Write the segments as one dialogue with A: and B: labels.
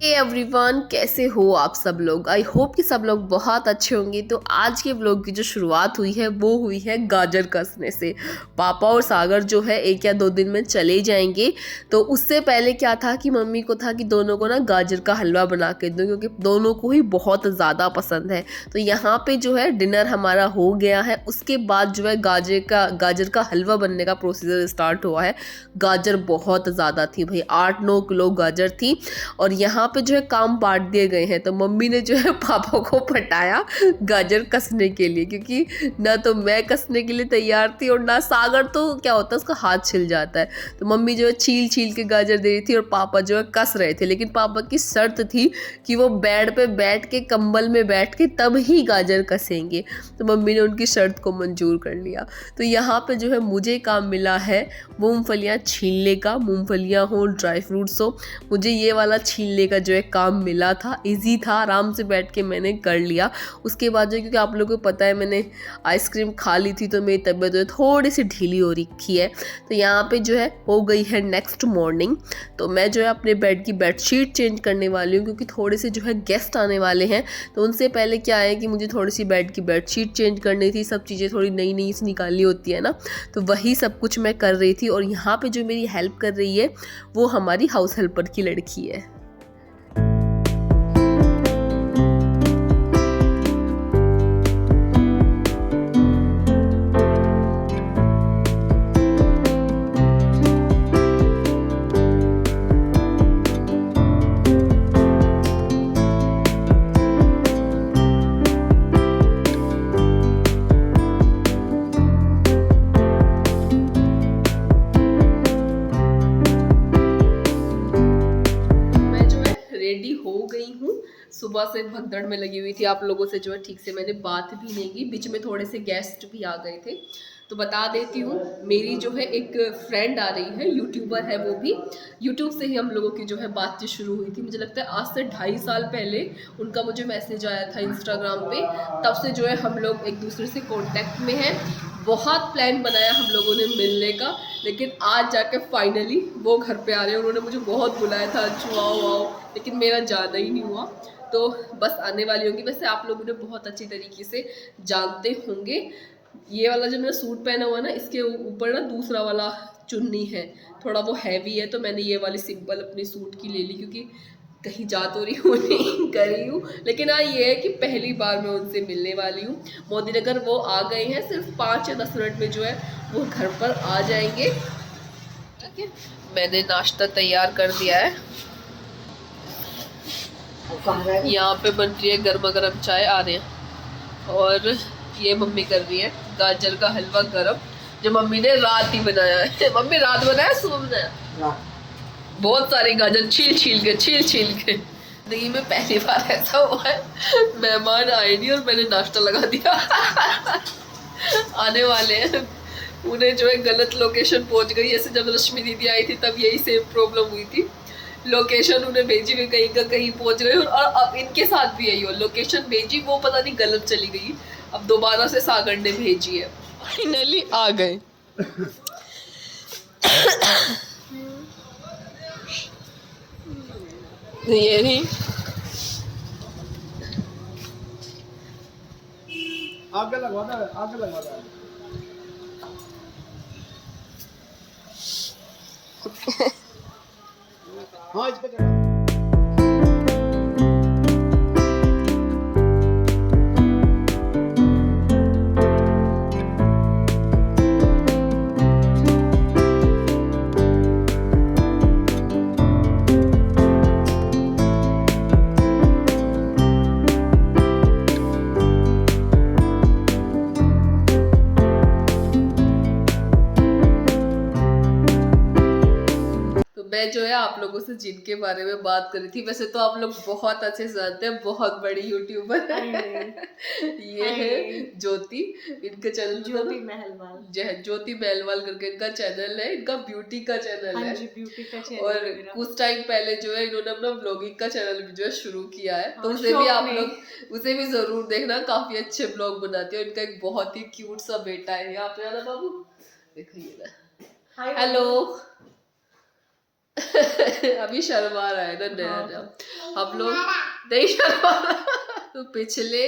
A: Hey everyone, कैसे हो आप सब लोग। आई होप कि सब लोग बहुत अच्छे होंगे। तो आज के व्लॉग की जो शुरुआत हुई है वो हुई है गाजर कसने से। पापा और सागर जो है 1 या 2 दिन में चले जाएंगे। तो उससे पहले क्या था कि मम्मी को था कि दोनों को ना गाजर का हलवा बना के दूँ, क्योंकि दोनों को ही बहुत ज़्यादा पसंद है। तो यहाँ पे जो है डिनर हमारा हो गया है। उसके बाद जो है गाजर का हलवा बनने का प्रोसीजर स्टार्ट हुआ है। गाजर बहुत ज़्यादा थी भाई, 8-9 किलो गाजर थी। और यहाँ पे जो है काम बांट दिए गए हैं। तो मम्मी ने जो है पापा को पटाया गाजर कसने के लिए, क्योंकि ना तो मैं कसने के लिए तैयार थी और ना सागर, तो क्या होता है उसका हाथ छिल जाता है। तो मम्मी जो है छील छील के गाजर दे रही थी और पापा जो है कस रहे थे। लेकिन पापा की शर्त थी कि वो बेड पे बैठ के, कंबल में बैठ के तब ही गाजर कसेंगे। तो मम्मी ने उनकी शर्त को मंजूर कर लिया। तो यहाँ पे जो है मुझे काम मिला है मूंगफलियाँ छीलने का। मूंगफलियाँ हो, ड्राई फ्रूट्स हो, मुझे ये वाला छीलने का जो है काम मिला था। इजी था, आराम से बैठ के मैंने कर लिया। उसके बाद जो, क्योंकि आप लोगों को पता है मैंने आइसक्रीम खा ली थी तो मेरी तबीयत जो है थोड़ी सी ढीली हो रखी है। तो यहाँ पे जो है हो गई है नेक्स्ट मॉर्निंग। तो मैं जो है अपने बेड की बेडशीट चेंज करने वाली हूँ, क्योंकि थोड़े से जो है गेस्ट आने वाले हैं। तो उनसे पहले क्या है कि मुझे थोड़ी सी बेड की बेडशीट चेंज करनी थी। सब चीज़ें थोड़ी नई नई सी निकालनी होती है ना, तो वही सब कुछ मैं कर रही थी। और यहाँ पे जो मेरी हेल्प कर रही है वो हमारी हाउस हेल्पर की लड़की है। रेडी हो गई हूँ। सुबह से भगदड़ में लगी हुई थी, आप लोगों से जो है ठीक से मैंने बात भी नहीं की। बीच में थोड़े से गेस्ट भी आ गए थे। तो बता देती हूँ, मेरी जो है एक फ्रेंड आ रही है, यूट्यूबर है वो भी। यूट्यूब से ही हम लोगों की जो है बातचीत शुरू हुई थी। मुझे लगता है आज से 2.5 साल पहले उनका मुझे मैसेज आया था इंस्टाग्राम पे। तब से जो है हम लोग एक दूसरे से कॉन्टेक्ट में हैं। बहुत प्लान बनाया हम लोगों ने मिलने का, लेकिन आज जाके फाइनली वो घर पे आ रहे हैं। उन्होंने मुझे बहुत बुलाया था, आओ आओ, लेकिन मेरा जाना ही नहीं हुआ। तो बस आने वाली होंगी। वैसे आप लोग उन्हें बहुत अच्छी तरीके से जानते होंगे। ये वाला जो मैंने सूट पहना हुआ ना, इसके ऊपर ना दूसरा वाला चुन्नी है, थोड़ा वो हैवी है। तो मैंने ये वाली सिंपल अपनी सूट की ले ली, क्योंकि कहीं जा तो रही हूँ नहीं कर रही हूँ। लेकिन हाँ ये है कि पहली बार मैं उनसे मिलने वाली हूँ। मोदी नगर वो आ गए हैं, सिर्फ 5 या 10 मिनट में जो है वो घर पर आ जाएंगे। ठीक है, मैंने नाश्ता तैयार कर दिया है। यहाँ पे बन रही है गर्मा गर्म चाय, आ रहे हैं। और ये मम्मी कर रही है गाजर का हलवा गरम, जो मम्मी ने रात ही बनाया है। मम्मी रात बनाया सुबह बनाया? बहुत सारे गाजर छील छील के जिंदगी में पहली बार ऐसा हुआ है, मेहमान आए नहीं और मैंने नाश्ता लगा दिया। आने वाले हैं, उन्हें जो है गलत लोकेशन पहुंच गई। ऐसे जब रश्मि दीदी आई थी तब यही सेम प्रॉब्लम हुई थी। लोकेशन उन्हें भेजी हुई, कहीं का कहीं पहुंच गई। और अब इनके साथ भी यही हो, लोकेशन भेजी वो पता नहीं गलत चली गई। अब दोबारा से सागर ने भेजी है। फाइनली आ गए। ये नहीं,
B: आग लगवा दे, आग लगवा दे। हाँ इस पे
A: मैं जो है आप लोगों से जिनके बारे में बात करी थी, वैसे तो आप लोग बहुत अच्छे से जानते हैं, बहुत बड़ी यूट्यूबर है। ये है ज्योति, इनका चैनल
C: ज्योति महलवाल,
A: ज्योति महलवाल करके इनका चैनल है। इनका ब्यूटी का चैनल है।
C: जी ब्यूटी का चैनल।
A: और कुछ टाइम पहले जो है इन्होंने अपना ब्लॉगिंग का चैनल भी जो है शुरू किया है। तो
C: हाँ,
A: उसे भी आप लोग उसे भी जरूर देखना, काफी अच्छे ब्लॉग बनाती है। इनका एक बहुत ही क्यूट सा बेटा है। यहाँ पे आना बाबू, देखिए ना। हेलो अभी शर्मा रहा है ना नया नया। हम लोग नहीं शर्मा रहा। तो पिछले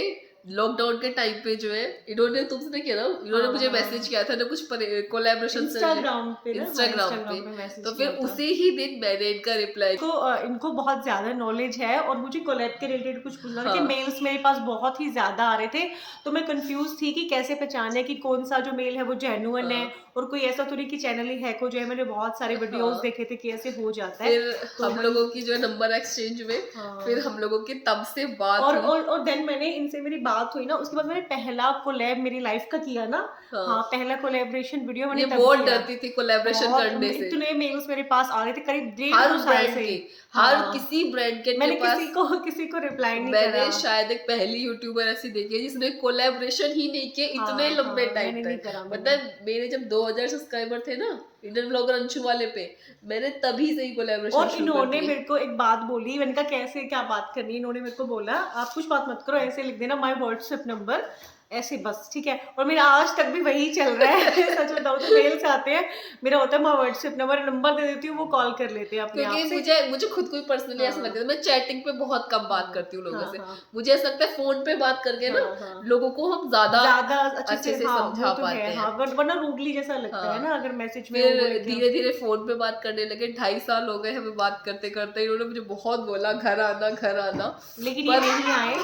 A: लॉकडाउन के टाइम पे जो है इन्होंने तुमसे किया ना, इन्होंने मुझे मैसेज किया था ना कुछ कोलैबोरेशन
C: इंस्टाग्राम पे
A: पे तो फिर उसी ही दिन मैंने इनका रिप्लाई
C: इनको बहुत ज्यादा नॉलेज है और मुझे कोलैब के रिलेटेड कुछ पूछना था कि
A: हाँ।
C: मेल्स मेरे पास बहुत ही ज्यादा आ रहे थे, तो मैं कंफ्यूज थी कि कैसे पहचाने कि कौन सा जो मेल है वो जेन्युइन है और कोई ऐसा तो नहीं कि चैनल ही हैक हो जाए। मैंने बहुत सारे वीडियोस देखे थे कि ऐसे हो जाता है।
A: फिर हम लोगों की जो नंबर एक्सचेंज हुए, फिर हम लोगों की तब से बात
C: और देन मैंने इनसे मेरी बात हुई ना, उसके बाद मैंने पहला कोलैब मेरी लाइफ का किया ना। हाँ, पहला कोलैबोरेशन वीडियो मैंने तब
A: बहुत
C: किया।
A: डरती थी कोलैबोरेशन करने से।
C: इतने मेल्स मेरे पास आ रहे थे करीब 1.5 साल
A: ब्रांड
C: से।
A: के हर किसी ब्रांड के
C: मैंने
A: पास
C: किसी को रिप्लाई नहीं
A: मैंने
C: करा।
A: शायद एक पहली यूट्यूबर ऐसी देखी है जिसने कोलैबोरेशन ही नहीं किया इतने लंबे टाइम तक। मतलब मेरे जब 2000 सब्सक्राइबर थे ना इंडियन ब्लॉगर अंशु वाले पे, मैंने तभी से ही कोलैबोरेशन
C: और इन्होंने मेरे को एक बात बोली, मैंने कहा कैसे क्या बात करनी है। इन्होंने मेरे को बोला आप कुछ बात मत करो, ऐसे लिख देना माय व्हाट्सएप नंबर, ऐसे बस, ठीक है। और मेरा आज तक भी वही चल रहा है। सच बताऊं तो मेल्स आते हैं, मेरा होता है मैं व्हाट्सएप नंबर दे देती हूँ, वो कॉल कर लेते हैं अपने आप से।
A: क्योंकि मुझे खुद को पर्सनली ऐसा लगता है, मैं चैटिंग पे बहुत कम बात करती हूँ लोगों से। मुझे ऐसा लगता है फोन पे बात करके ना लोगों को हम ज्यादा अच्छे से समझा पाते हैं,
C: वरना रूडली जैसा लगता है ना अगर मैसेज में।
A: धीरे धीरे फोन पे बात करने लगे। 2.5 साल हो गए हमें बात करते करते। इन्होंने मुझे बहुत बोला घर आना,
C: लेकिन ये नहीं आए,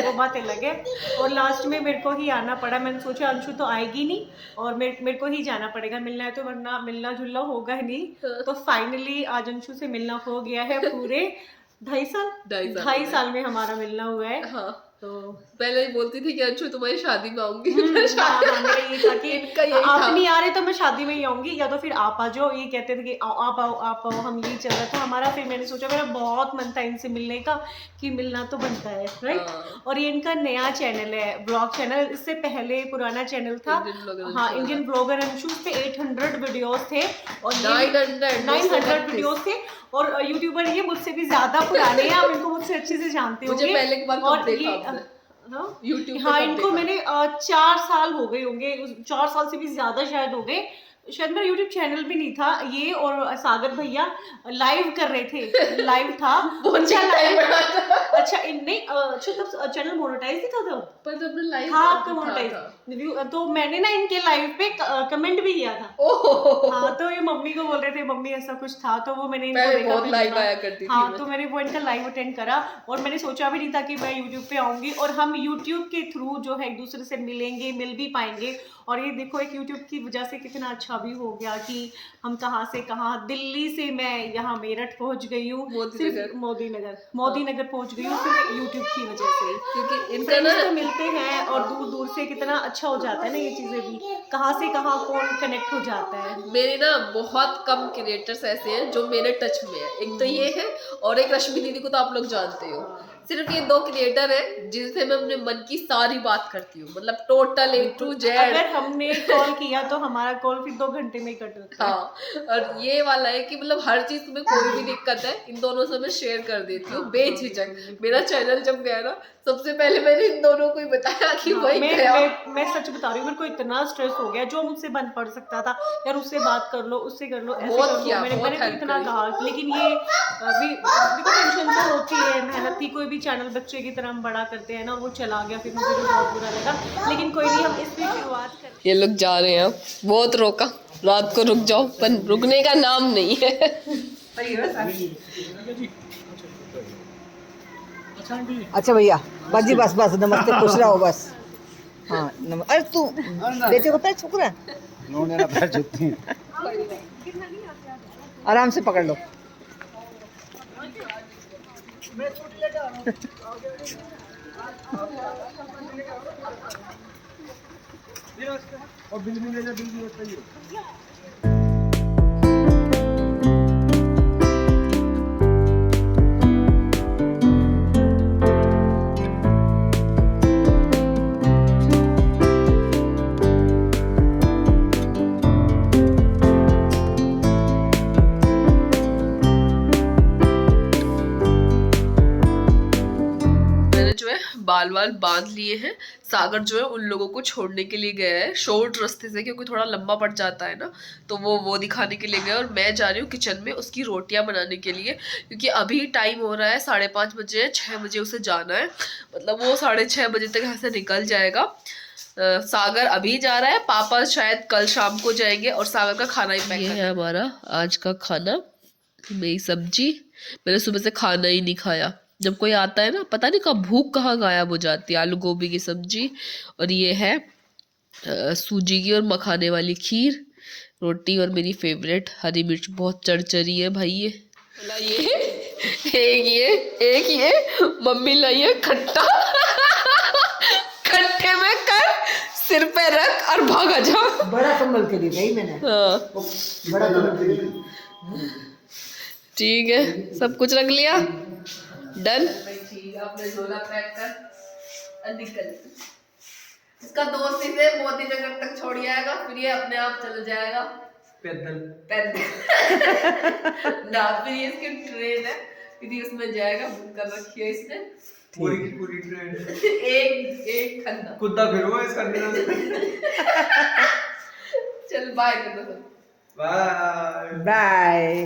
C: वो बात अलग है। और लास्ट में मेरे को ही आना पड़ा। मैंने सोचा अंशु तो आएगी नहीं और मेरे को ही जाना पड़ेगा मिलना है, तो वरना मिलना जुलना होगा ही नहीं। तो फाइनली आज अंशु से मिलना हो गया है। पूरे 2.5 साल में हमारा मिलना हुआ है।
A: हाँ।
C: तो
A: पहले बोलती थी कि अंशु तुम्हारी शादी में आऊंगी।
C: मेरा ये था कि आप नहीं आ रहे तो मैं शादी में ही आऊंगी, या तो फिर आप आ जाओ। ये कहते थे कि आप आओ, हम यही चल रहा था हमारा। फिर मैंने सोचा मेरा बहुत मन था इनसे मिलने का कि मिलना तो बनता है, राइट। और ये इनका नया चैनल है, ब्लॉग चैनल। इससे पहले पुराना चैनल था हाँ इंडियन ब्लॉगर अंशु, पे 800 वीडियोस थे और 900 वीडियोस थे। और यूट्यूबर ये मुझसे भी ज्यादा पुराने हैं, आप इनको मुझसे अच्छे से जानते होंगे।
A: मुझे पहले की बात
C: और ये
A: YouTube
C: हाँ इनको मैंने 4 साल हो गए होंगे, 4 साल से भी ज्यादा शायद हो गए। शायद मेरा YouTube चैनल भी नहीं था। ये और सागर भैया लाइव कर रहे थे, लाइव था अच्छा नहीं अच्छा तब चैनल मोनेटाइज ही था तब,
A: पर जब लाइव
C: हाँ आपका मोनेटाइज। तो मैंने ना इनके लाइव पे कमेंट भी किया था। हाँ तो ये मम्मी को बोल रहे थे मम्मी ऐसा कुछ था, तो वो मैंने इनको देखा
A: बहुत लाइव आया करती थी।
C: हाँ तो मैंने वो इनका लाइव अटेंड करा और मैंने सोचा भी नहीं था कि मैं यूट्यूब पे आऊंगी और हम यूट्यूब के थ्रू जो है एक दूसरे से मिलेंगे, मिल भी पाएंगे। और ये देखो एक यूट्यूब की वजह से कितना अच्छा भी हो गया कि हम कहाँ से कहाँ, दिल्ली से मैं यहाँ मेरठ पहुँच गई हूँ, मोदी नगर पहुँच गई हूँ सिर्फ यूट्यूब की वजह से।
A: क्योंकि इनका ना
C: तो मिलते हैं और दूर दूर से कितना अच्छा हो जाता है ना ये चीजें भी, कहाँ से कहाँ कौन कनेक्ट हो जाता है।
A: मेरे ना बहुत कम क्रिएटर्स ऐसे हैं जो मेरे टच में है। एक तो ये है और एक रश्मि दीदी को तो आप लोग जानते हो। सिर्फ ये 2 क्रिएटर है जिनसे मैं अपने मन की सारी बात करती हूँ, मतलब टोटल A to Z।
C: अगर हमने कॉल किया तो हमारा कॉल फिर 2 घंटे में कट जाता है।
A: हाँ और ये वाला है कि मतलब हर चीज तुम्हें कोई भी दिक्कत है इन दोनों से मैं शेयर कर देती हूँ बेझिझक। मेरा चैनल जब गया ना सबसे पहले मैंने इन दोनों को ही बताया कि भाई
C: मैं सच बता रही हूँ, मेरे को इतना स्ट्रेस हो गया। जो मुझसे बन पड़ सकता था यार उससे बात कर लो, उससे कर लो, ऐसे कर लो, मैंने इतना कहा। लेकिन ये अभी टेंशन तो होती है, मेहनत थी। कोई भी चैनल बच्चे की तरह हम बड़ा करते हैं ना, वो चला गया फिर मुझे भी बहुत बुरा लगा। लेकिन कोई नहीं, हम इसमें शुरुआत कर। ये लोग जा रहे हैं, बहुत रोका, रात को रुक जाओ, पर रुकने का नाम नहीं है।
D: अच्छा भैया बस जी बस नमस्ते, खुश रहो बस। हाँ अरे तू बेटे को पैर छुक रहा है, आराम से पकड़ लो।
B: और बिल मिलेगा, बिल भी बताइए।
A: बाल वाल बांध लिए हैं। सागर जो है उन लोगों को छोड़ने के लिए गया है शॉर्ट रास्ते से, क्योंकि थोड़ा लंबा पड़ जाता है ना, तो वो दिखाने के लिए गया। और मैं जा रही हूँ किचन में उसकी रोटियां बनाने के लिए, क्योंकि अभी टाइम हो रहा है 5:30 बजे है, 6 बजे उसे जाना है, मतलब वो 6:30 बजे तक यहाँ से निकल जाएगा। सागर अभी जा रहा है, पापा शायद कल शाम को जाएंगे। और सागर का खाना ही पैक है हमारा आज का खाना। मेरी सब्जी, मैंने सुबह से खाना ही नहीं खाया। जब कोई आता है ना, पता नहीं कब भूख कहाँ गायब हो जाती है। आलू गोभी की सब्जी, और ये है सूजी की और मखाने वाली खीर, रोटी, और मेरी फेवरेट हरी मिर्च बहुत चरचरी है भाई। एक ये मम्मी लाई है खट्टा खट्टे में कर, सिर पे रख और भागा जा।
D: बड़ा कंबल के लिए भाई मैंने।
A: हाँ
D: बड़ा कंबल के लिए।
A: ठीक है, सब कुछ रख लिया, डन। आपने झोला पैक कर निकल। इसका दोस्त इसे मोदी नगर तक छोड़ आएगा, फिर ये अपने आप चल जाएगा पैदल ना, फिर ये इसकी ट्रेन है, फिर ये उसमें जाएगा, बुक कर रखी है इसने
B: पूरी ट्रेन
A: एक खन्ना
B: कुत्ता फिर वो इसका
A: चल बाय कर दो।
B: Bye
D: bye.